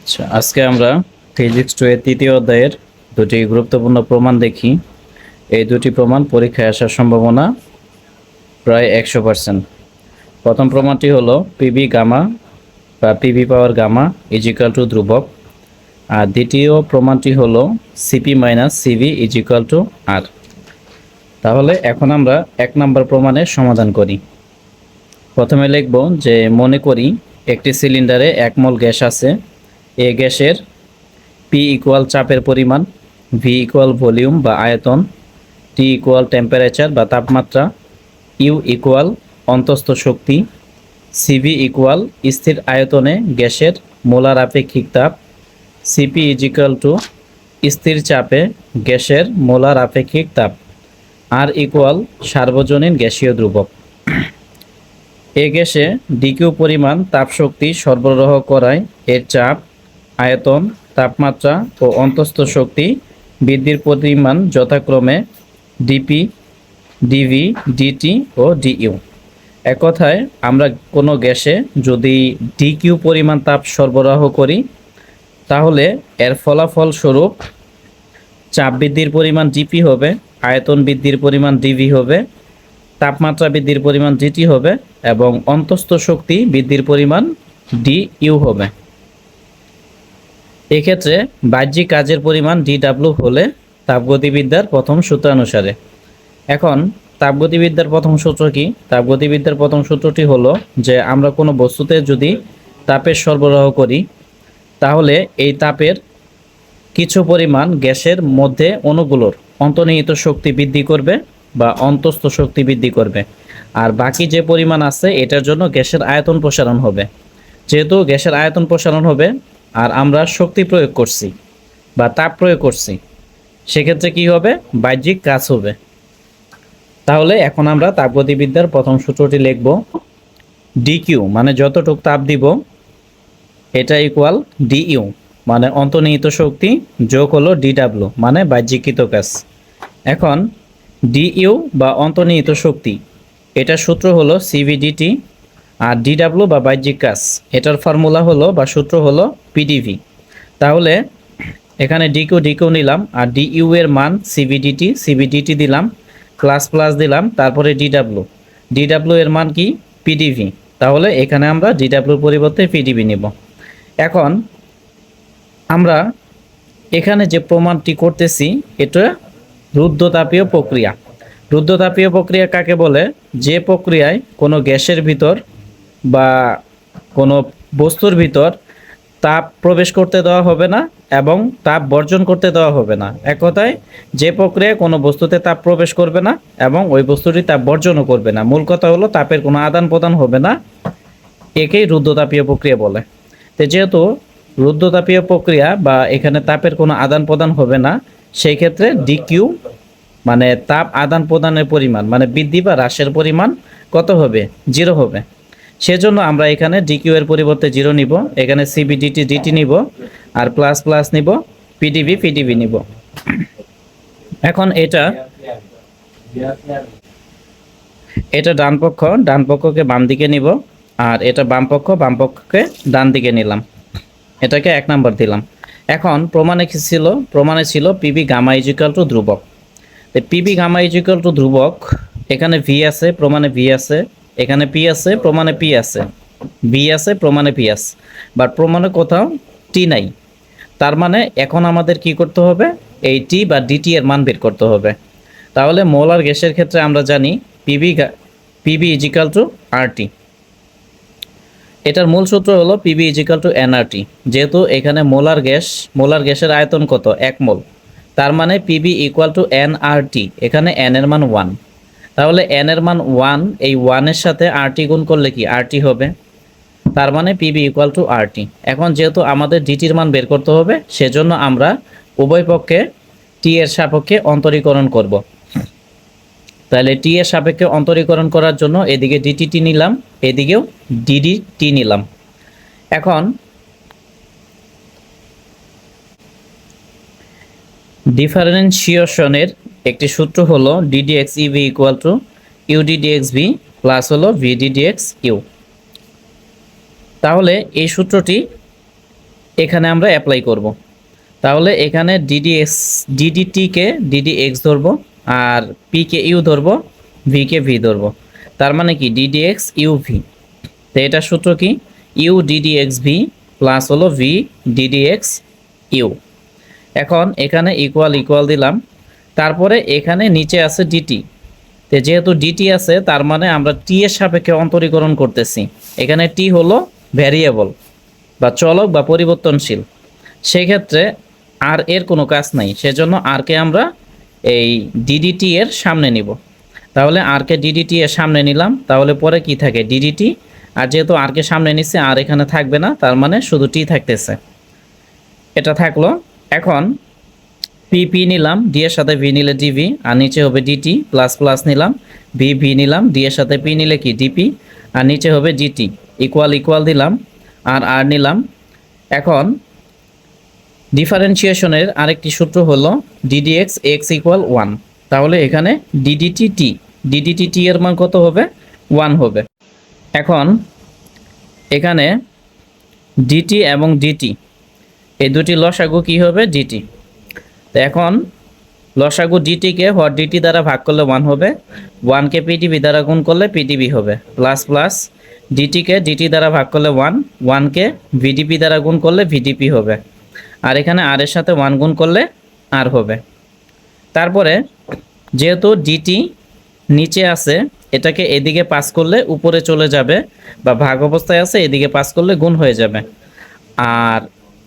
আচ্ছা, আজকে আমরা ফিজিক্স 2 এর তৃতীয় অধ্যায়ের দুটি গুরুত্বপূর্ণ প্রমাণ দেখি। এই দুটি প্রমাণ পরীক্ষায় আসার সম্ভাবনা প্রায় 100%। প্রথম প্রমাণটি হলো পিবি গামা বা PV power gamma equal to ধ্রুবক, আর দ্বিতীয় প্রমাণটি হলো CP minus CV equal to R. তাহলে এখন আমরা 1 নম্বর প্রমাণের সমাধান করি। প্রথমে লিখব যে মনে করি একটি সিলিন্ডারে 1 মোল গ্যাস আছে। এই গ্যাসের পি ইকুয়াল চাপের পরিমাণ, ভি ইকুয়াল ভলিউম বা আয়তন, টি ইকুয়াল টেম্পারেচার বা তাপমাত্রা, ইউ ইকুয়াল অন্তস্থ শক্তি, সিভি ইকুয়াল স্থির আয়তনে গ্যাসের মোলার আপেক্ষিক তাপ, সিপি ইজিক্যাল টু স্থির চাপে গ্যাসের মোলার আপেক্ষিক তাপ, আর ইকুয়াল সার্বজনীন গ্যাসীয় ধ্রুবক। এ গ্যাসে ডিকিউ পরিমাণ তাপশক্তি সরবরাহ করায় এর চাপ, আয়তন, তাপমাত্রা ও অন্তস্থ শক্তি বৃদ্ধির পরিমাণ যথাক্রমে ডিপি, ডিভি, ডিটি ও ডিইউ। এক কথায় আমরা কোনো গ্যাসে যদি ডিকিউ পরিমাণ তাপ সরবরাহ করি তাহলে এর ফলাফল স্বরূপ চাপ বৃদ্ধির পরিমাণ ডিপি হবে, আয়তন বৃদ্ধির পরিমাণ ডিভি হবে, তাপমাত্রা বৃদ্ধির পরিমাণ ডিটি হবে এবং অন্তস্থ শক্তি বৃদ্ধির পরিমাণ ডিইউ হবে। এক্ষেত্রে বাহ্যিক কাজের পরিমাণ ডিডাব্লিউ হলে তাপগতিবিদ্যার প্রথম সূত্রানুসারে। এখন তাপগতিবিদ্যার প্রথম সূত্র কি? তাপগতিবিদ্যার প্রথম সূত্রটি হলো যে আমরা কোনো বস্তুতে যদি তাপের সরবরাহ করি তাহলে এই তাপের কিছু পরিমাণ গ্যাসের মধ্যে অণুগুলোর অন্তর্নিহিত শক্তি বৃদ্ধি করবে বা অন্তস্থ শক্তি বৃদ্ধি করবে, আর বাকি যে পরিমাণ আছে এটার জন্য গ্যাসের আয়তন প্রসারণ হবে। যেহেতু গ্যাসের আয়তন প্রসারণ হবে আর আমরা শক্তি প্রয়োগ করছি বা তাপ প্রয়োগ করছি, সেক্ষেত্রে কি হবে? বাহ্যিক কাজ হবে। তাহলে এখন আমরা তাপগতিবিদ্যার প্রথম সূত্রটি লিখব। ডিকিউ মানে যতটুক তাপ দিব এটা ইকুয়াল ডিইউ মানে অন্তর্নিহিত শক্তি যোগ হলো ডিডাব্লিউ মানে বাহ্যিকৃত কাজ। এখন ডিইউ বা অন্তর্নিহিত শক্তি এটার সূত্র হলো সিভিডিটি, আর ডিডাব্লিউ বা বাহ্যিক কাজ এটার ফর্মুলা হলো বা সূত্র হলো পিডিভি। তাহলে এখানে ডিকিউ ডিকিউ নিলাম আর ডিইউ এর মান সিভিডিটি, সিভিডিটি দিলাম, প্লাস প্লাস দিলাম, তারপরে ডিডাব্লিউ, ডিডাব্লিউ এর মান কি? পিডিভি। তাহলে এখানে আমরা ডিডাব্লিউর পরিবর্তে পিডিভি নিব। এখন আমরা এখানে যে প্রমাণটি করতেছি এটা রুদ্ধতাপীয় প্রক্রিয়া। রুদ্ধতাপীয় প্রক্রিয়া কাকে বলে? যে প্রক্রিয়ায় কোনো গ্যাসের ভিতর বা কোনো বস্তুর ভিতর তাপ প্রবেশ করতে দেওয়া হবে না এবং তাপ বর্জন করতে দেওয়া হবে না। এক কথায় যে প্রক্রিয়ায় কোনো বস্তুতে তাপ প্রবেশ করবে না এবং ওই বস্তুটি তাপ বর্জনও করবে না। মূল কথা হলো তাপের কোনো আদান প্রদান হবে না, একেই রুদ্ধতাপীয় প্রক্রিয়া বলে। তো যেহেতু রুদ্ধতাপীয় প্রক্রিয়া বা এখানে তাপের কোনো আদান প্রদান হবে না, সেই ক্ষেত্রে ডিকিউ মানে তাপ আদান প্রদানের পরিমাণ মানে বৃদ্ধি বা হ্রাসের পরিমাণ কত হবে? 0 হবে। সেজন্য আমরা এখানে ডিকিউ এর পরিবর্তে 0 নিব, এখানে সিবিডিটি ডিটি নিব, আর প্লাস প্লাস নিব, পিডিভি পিডিভি নিব। এখন এটা ডান পক্ষকে বাম দিকে নিব, আর এটা বাম পক্ষকে ডান দিকে নিলাম, এটাকে 1 নাম্বার দিলাম। এখন প্রমাণে কি ছিল? প্রমাণে ছিল পিবি গামা ইজিক্যাল টু ধ্রুবক। পিবি গামা ইজিক্যাল টু ধ্রুবক, এখানে ভি আছে, প্রমাণে ভি আছে, এখানে পি আছে, প্রমাণে পি আছে, বি আছে, প্রমাণে পি আছে, বাট প্রমাণে কোথাও টি নাই। তার মানে এখন আমাদের কি করতে হবে? এই টি বা ডিটি এর মান বের করতে হবে। তাহলে মোলার গ্যাসের ক্ষেত্রে আমরা জানি পিবি ইজিক্যাল টু আরটি। এটার মূল সূত্র হলো পিবি ইজিক্যাল টু এনআরটি। যেহেতু এখানে মোলার গ্যাসের আয়তন কত? 1 মোল, তার মানে পিবি ইকুয়াল টু এনআরটি। এখানে এন এর মান 1, তাহলে এন এর মান 1, এই 1 এর সাথে আরটি গুণ করলে কি আরটি হবে, তার মানে পিবি ইকুয়াল টু আরটি। এখন যেহেতু আমাদের ডিটির মান বের করতে হবে, সেজন্য আমরা উভয় পক্ষে টি এর সাপেক্ষে অন্তরীকরণ করব। তাহলে টি এর সাপেক্ষে অন্তরীকরণ করার জন্য এদিকে ডিটিটি নিলাম, এদিকেও ডিডিটি নিলাম। এখন ডিফারেন্সিয়েশনের একটি সূত্র হলো DDX UV equal to UDDX V plus হলো ভিডিডিএক্স ইউ। তাহলে এই সূত্রটি এখানে আমরা অ্যাপ্লাই করব। তাহলে এখানে ডিডিটিকে ডিডিএক্স ধরবো, আর পিকে ইউ ধরবো, ভিকে ভি ধরবো। তার মানে কি ডিডিএক্স ইউ ভি। তো এটা সূত্র কি, ইউ ডিডিএক্স ভি প্লাস হলো ভি ডিডিএক্স ইউ। এখন এখানে ইকুয়াল ইকুয়াল দিলাম, তারপরে এখানে নিচে আছে ডিটি। তো যেহেতু ডিটি আছে তার মানে আমরা টি এর সাপেক্ষে অন্তরীকরণ করতেছি। এখানে টি হলো ভ্যারিয়েবল বা চলক বা পরিবর্তনশীল, সেই ক্ষেত্রে আর এর কোনো কাজ নাই, সেজন্য আরকে আমরা এই ডিডিটি এর সামনে নিব। তাহলে আরকে ডিডিটি এর সামনে নিলাম, তাহলে পরে কি থাকে ডিডিটি, আর যেহেতু আরকে সামনে নিচ্ছে আর এখানে থাকবে না, তার মানে শুধু টি থাকতেছে। এটা থাকলো। এখন পি পি নিলাম, ডি এর সাথে ভি নিলে ডিভি, আর নিচে হবে ডিটি, প্লাস প্লাস নিলাম, ভি ভি নিলাম, ডি এর সাথে পি নিলে কি ডিপি, আর নিচে হবে ডিটি, ইকুয়াল ইকুয়াল দিলাম, আর আর নিলাম। এখন ডিফারেন্সিয়েশনের আরেকটি সূত্র হলো ডিডিএক্স এক্স ইকুয়াল 1। তাহলে এখানে ডিডিটি টি, ডিডিটি টি এর মান কত হবে 1 হবে। এখন এখানে ডিটি এবং ডিটি এই দুটি লসাগু কি হবে ডিটি। তো এখন লসাগু ডিটিকে হর ডিটি দ্বারা ভাগ করলে 1 হবে, 1কে পিটিভি দ্বারা গুণ করলে পিটিভি হবে, প্লাস প্লাস ডিটিকে ডিটি দ্বারা ভাগ করলে 1, 1কে ভিডিপি দ্বারা গুণ করলে ভিডিপি হবে, আর এখানে আর এর সাথে 1 গুণ করলে আর হবে। তারপরে যেহেতু ডিটি নিচে আছে, এটাকে এদিকে পাস করলে উপরে চলে যাবে, বা ভাগ অবস্থায় আছে এদিকে পাস করলে গুণ হয়ে যাবে। আর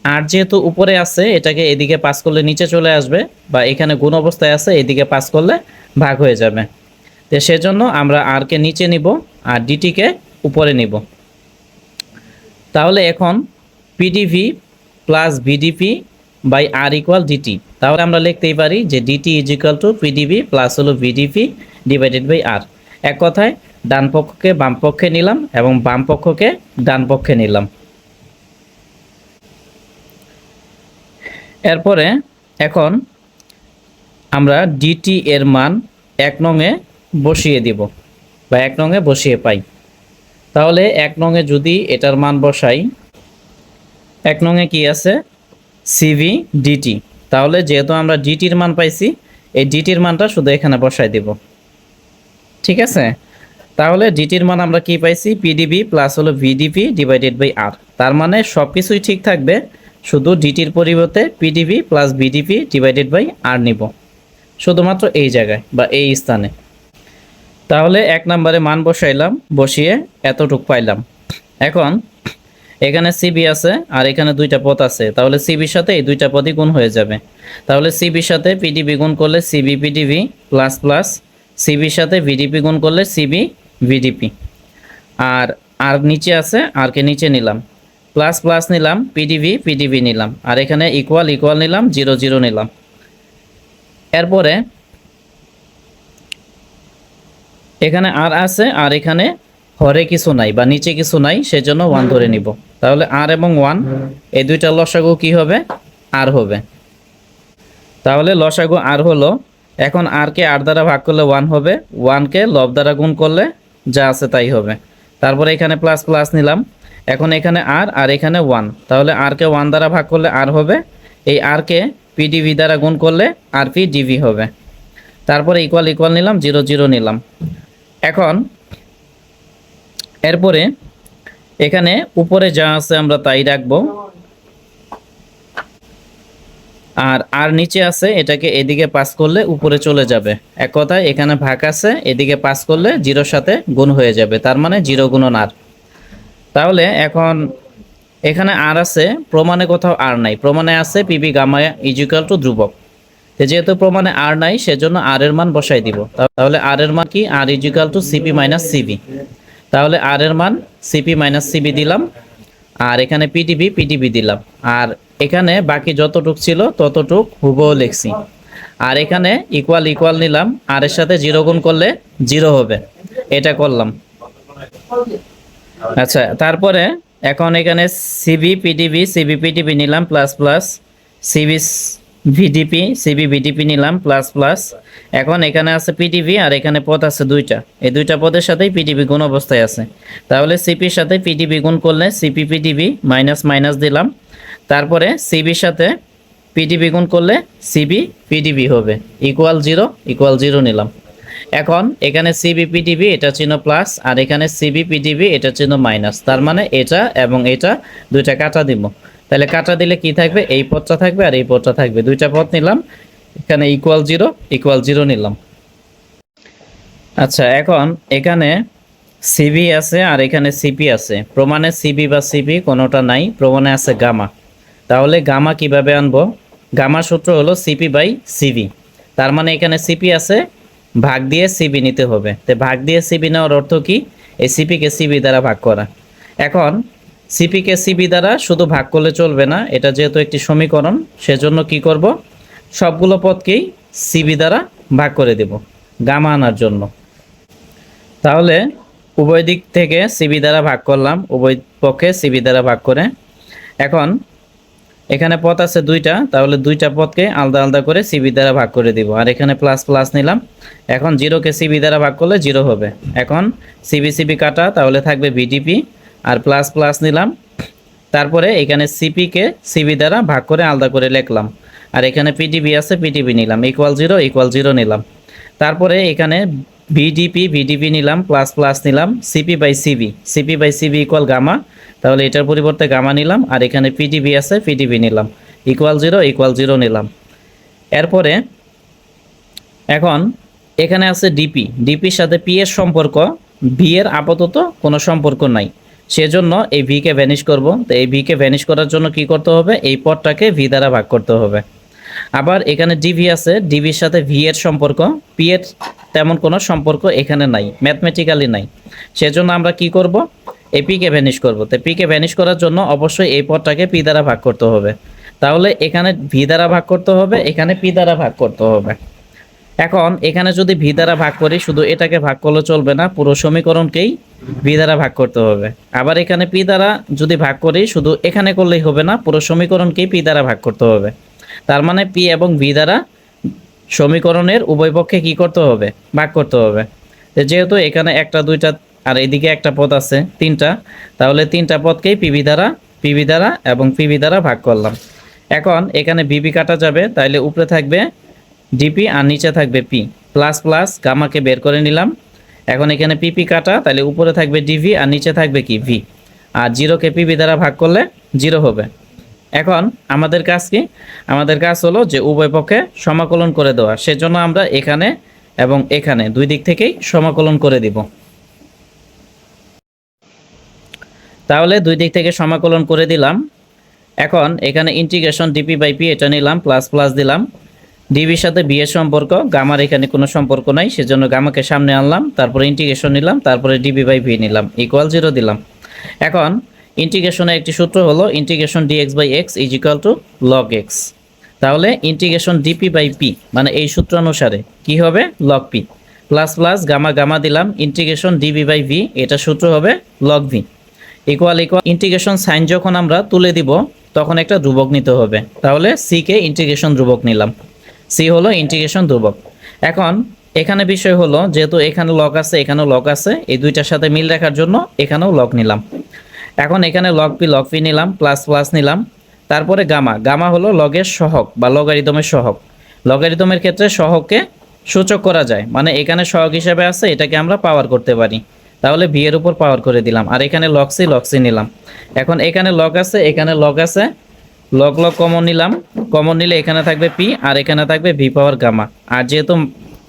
আর যেহেতু উপরে আছে, এটাকে এদিকে পাস করলে নিচে চলে আসবে, বা এখানে গুণ অবস্থায় আছে এদিকে পাস করলে ভাগ হয়ে যাবে। তো সেজন্য আমরা আরকে নিচে নিব আর ডিটিকে উপরে নিব। তাহলে এখন PDV plus VDP by R equal DT. তাহলে আমরা লিখতেই পারি যে DT is equal to PDV plus হলো ভিডিপি ডিভাইডেড বাই আর। এক কথায় ডান পক্ষকে বাম পক্ষে নিলাম এবং বাম পক্ষকে ডান পক্ষে নিলাম। এরপরে এখন আমরা ডিটি এর মান 1 নংয়ে বসিয়ে দিব, বা 1 নংয়ে বসিয়ে পাই। তাহলে 1 নংয়ে যদি এটার মান বসাই, 1 নংয়ে কি আছে সিভি ডিটি। তাহলে যেহেতু আমরা ডিটির মান পাইছি, এই ডিটির মানটা শুধু এখানে বসাই দিব। ঠিক আছে, তাহলে ডিটির মান আমরা কি পাইছি পিডিবি প্লাস হলো ভিডিপি ডিভাইডেড বাই আর। তার মানে সব কিছুই ঠিক থাকবে, শুধু ডিটির পরিবর্তে PDV plus VDP divided by R নিব, শুধুমাত্র এই জায়গায় বা এই স্থানে। তাহলে 1 নম্বরে মান বসাইলাম, বসিয়ে এতটুক পাইলাম। এখন এখানে সিবি আছে আর এখানে দুইটা পদ আছে, তাহলে সিবির সাথে এই দুইটা পদই গুণ হয়ে যাবে। তাহলে সিবির সাথে পিডিবি গুণ করলে সিবি পিডিবি প্লাস প্লাস সিবির সাথে ভিডিপি গুণ করলে সিবি ভিডিপি, আর আর নিচে আছে আরকে নিচে নিলাম, প্লাস প্লাস নিলাম, পিডিবি পিডিবি নিলাম, আর এখানে ইকুয়াল ইকুয়াল নিলাম, 0 0 নিলাম। এরপরে এখানে আর আছে আর এখানে হরে কিছু নাই বা নিচে কিছু নাই, সেজন্য 1 ধরে নিব। তাহলে আর এবং 1 এই দুইটা লসাগু কি হবে আর হবে। তাহলে লসাগু আর হলো, এখন আর কে আর দ্বারা ভাগ করলে 1 হবে, 1কে লব দ্বারা গুণ করলে যা আছে তাই হবে। তারপরে এখানে প্লাস প্লাস নিলাম, এখন এখানে আর আর এখানে 1, তাহলে আর কে 1 দ্বারা ভাগ করলে আর হবে, এই আর কে পিডিভি দ্বারা গুণ করলে আর পি ডিভি হবে। তারপরে ইকুয়াল ইকুয়াল নিলাম, 0 0 নিলাম। এখন এরপরে এখানে উপরে যা আছে আমরা তাই রাখবো, আর আর নিচে আছে এটাকে এদিকে পাস করলে উপরে চলে যাবে। এক কথায় এখানে ভাগ আছে, এদিকে পাস করলে 0-র সাথে গুণ হয়ে যাবে, তার মানে 0 গুণন আর। তাহলে এখন এখানে আর আছে, প্রমাণে কোথাও আর নাই, প্রমাণে আছে PB gamma is equal to ধ্রুবক। যেহেতু প্রমাণে আর নাই সেজন্য আর এর মান বসাই দিব। তাহলে আর এর মান কি R is equal to CP minus CV. তাহলে আর এর মান সিপি মাইনাস সিবি দিলাম, আর এখানে পিডিবি পিডিবি দিলাম, আর এখানে বাকি যতটুক ছিল ততটুক হুবহু লিখছি। আর এখানে ইকুয়াল ইকুয়াল নিলাম, আর এর সাথে 0 গুণ করলে 0 হবে, এটা করলাম। আচ্ছা, তারপরে এখন এখানে সিবি পিডিবি সিবি পিডিবি নিলাম, plus plus CB VDP CB VDP নিলাম, প্লাস প্লাস। এখন এখানে আছে পিডিবি আর এখানে পদ আছে দুইটা, এই দুইটা পদের সাথেই পিডিবি গুণ অবস্থায় আছে। তাহলে সিপির সাথে পিডিবি গুণ করলে সিপি পিডিবি মাইনাস মাইনাস দিলাম, তারপরে সিবির সাথে পিডিবি গুণ করলে সিবি পিডিবি হবে ইকুয়াল জিরো নিলাম। এখন এখানে সিবি পিডিবি এটা চিহ্ন প্লাস, আর এখানে সিবি পিডিবি এটা চিহ্ন মাইনাস, তার মানে এটা এবং এটা দুইটা কাটা দিব। তাহলে কাটা দিলে কি থাকবে, এই পদটা থাকবে আর এই পদটা থাকবে, দুইটা পদ নিলাম। এখানে ইকুয়াল জিরো নিলাম। আচ্ছা, এখন এখানে সিবি আছে আর এখানে সিপি আছে, প্রমাণে সিবি বা সিপি কোনোটা নাই, প্রমাণে আছে গামা। তাহলে গামা কিভাবে আনবো? গামা সূত্র হলো সিপি বাই সিবি। তার মানে এখানে সিপি আছে, ভাগ দিয়ে সিবি নিতে হবে। তো ভাগ দিয়ে সিবি নেওয়ার অর্থ কি? এই সিপিকে সিবি দ্বারা ভাগ করা। এখন সিপিকে সিবি দ্বারা শুধু ভাগ করলে চলবে না, এটা যেহেতু একটি সমীকরণ, সেজন্য কি করব, সবগুলো পদকেই সিবি দ্বারা ভাগ করে দেব গামা আনার জন্য। তাহলে উভয় দিক থেকে সিবি দ্বারা ভাগ করলাম, উভয় পক্ষে সিবি দ্বারা ভাগ করে। এখন এখানে পদ আছে দুইটা, তাহলে দুইটা পদকে আলাদা আলাদা করে সিবি দ্বারা ভাগ করে দিব। আর এখানে প্লাস প্লাস নিলাম। এখন জিরোকে সিবি দ্বারা ভাগ করলে জিরো হবে। এখন সিবি সিবি কাটা, তাহলে থাকবে বিডিপি, আর প্লাস প্লাস নিলাম। তারপরে এখানে সিপিকে সিবি দ্বারা ভাগ করে আলাদা করে লিখলাম। আর এখানে পিডিবি আছে, পিডিবি নিলাম, ইকুয়াল জিরো নিলাম। তারপরে এখানে ভিডিপি নিলাম, প্লাস প্লাস নিলাম, CP by CB equal gamma, তাহলে এটার পরিবর্তে গামা নিলাম। আর এখানে পিডিবি আছে, পিডিবি নিলাম, ইকুয়াল জিরো নিলাম। এরপরে এখন এখানে আছে ডিপির সাথে পি এর সম্পর্ক, ভি এর আপাতত কোনো সম্পর্ক নাই, সেজন্য এই ভিকে ভ্যানিশ করব। তো এই ভিকে ভ্যানিশ করার জন্য কি করতে হবে, এই পদটাকে ভি দ্বারা ভাগ করতে হবে। আবার এখানে ডিভি আছে, ডিভির সাথে ভি এর সম্পর্ক, পি এর তেমন কোনো সম্পর্ক এখানে নাই, ম্যাথমেটিক্যালি নাই, সেজন্য আমরা কি করব, এই পিকে ভ্যানিশ করব। তো পিকে ভ্যানিশ করার জন্য অবশ্যই এই পদটাকে পি দ্বারা ভাগ করতে হবে। তাহলে এখানে ভি দ্বারা ভাগ করতে হবে, এখানে পি দ্বারা ভাগ করতে হবে। এখন এখানে যদি ভি দ্বারা ভাগ করি, শুধু এটাকে ভাগ করলে চলবে না, পুরো সমীকরণকেই ভি দ্বারা ভাগ করতে হবে। আবার এখানে পি দ্বারা যদি ভাগ করি, শুধু এখানে করলেই হবে না, পুরো সমীকরণকেই পি দ্বারা ভাগ করতে হবে। তার মানে পি এবং ভি দ্বারা সমীকরণের উভয় পক্ষে কি করতে হবে, ভাগ করতে হবে। যেহেতু এখানে একটা দুইটা আর এদিকে একটা পদ আছে তিনটা, তাহলে তিনটা পদকেই পিবি দ্বারা এবং পিবি দ্বারা ভাগ করলাম। এখন এখানে বিবি কাটা যাবে, তাইলে উপরে থাকবে ডিপি আর নিচে থাকবে পি, প্লাস প্লাস গামাকে বের করে নিলাম। এখন এখানে পিপি কাটা, তাহলে উপরে থাকবে ডিভি আর নিচে থাকবে কি ভি, আর জিরোকে পিবি দ্বারা ভাগ করলে জিরো হবে। এখন আমাদের কাজ কি, আমাদের কাজ হলো যে উভয় পক্ষে সমাকলন করে দেওয়া, সেজন্য আমরা এখানে এবং এখানে দুই দিক থেকেই সমাকলন করে দিব। তাহলে দুই দিক থেকে সমাকলন করে দিলাম। এখন এখানে ইন্টিগ্রেশন ডিপি বাই পি এটা নিলাম, প্লাস প্লাস দিলাম। ডিবির সাথে বি এর সম্পর্ক, গামার এখানে কোনো সম্পর্ক নাই, সেজন্য গামাকে সামনে আনলাম, তারপরে ইন্টিগ্রেশন নিলাম, তারপরে ডিবি বাই ভি নিলাম, ইকুয়াল জিরো দিলাম। এখন ইন্টিগ্রেশনের একটি সূত্র হলো integration DX by X is equal to log X. তাহলে ইন্টিগ্রেশন ডিপি বাই পি মানে এই সূত্র অনুসারে কি হবে, log P, plus plus gamma দিলাম, ইন্টিগ্রেশন ডিবি বাই ভি এটা সূত্র হবে log V, equal integration sign যখন আমরা তুলে দিব তখন একটা ধ্রুবক নিতে হবে। তাহলে সি কে ইন্টিগ্রেশন ধ্রুবক নিলাম, সি হলো ইন্টিগ্রেশন ধ্রুবক। এখন এখানে বিষয় হলো যেহেতু এখানে লগ আছে এখানেও লগ আছে, এই দুইটার সাথে মিল রাখার জন্য এখানেও লগ নিলাম। এখন এখানে লগ পি নিলাম, প্লাস প্লাস নিলাম। তারপরে গামা হলো লগের সহগ বা লগারিদমের সহগ। লগারিদমের ক্ষেত্রে সহগকে সূচক করা যায়, মানে এখানে সহগ হিসাবে আছে, এটাকে আমরা পাওয়ার করতে পারি। তাহলে ভি এর উপর পাওয়ার করে দিলাম। আর এখানে লগ সি নিলাম। এখন এখানে লগ আছে এখানে লগ আছে, লগ কমন নিলাম, কমন নিলে এখানে থাকবে পি আর এখানে থাকবে ভি পাওয়ার গামা। আর যেহেতু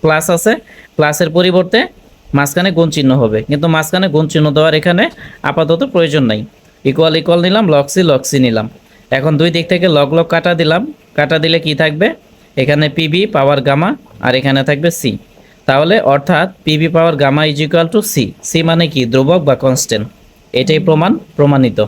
প্লাস আছে, প্লাসের পরিবর্তে মাঝখানে গুণ চিহ্ন হবে, কিন্তু মাঝখানে গুণ চিহ্ন দেওয়ার এখানে আপাতত প্রয়োজন নাই। ইকুয়াল নিলাম, লগ সি নিলাম। এখন দুই দিক থেকে লগ কাটা দিলাম, কাটা দিলে কি থাকবে, এখানে পিবি পাওয়ার গামা আর এখানে থাকবে সি। তাহলে অর্থাৎ PB power gamma is equal to C. C মানে কি, ধ্রুবক বা কনস্ট্যান্ট। এটাই প্রমাণিত।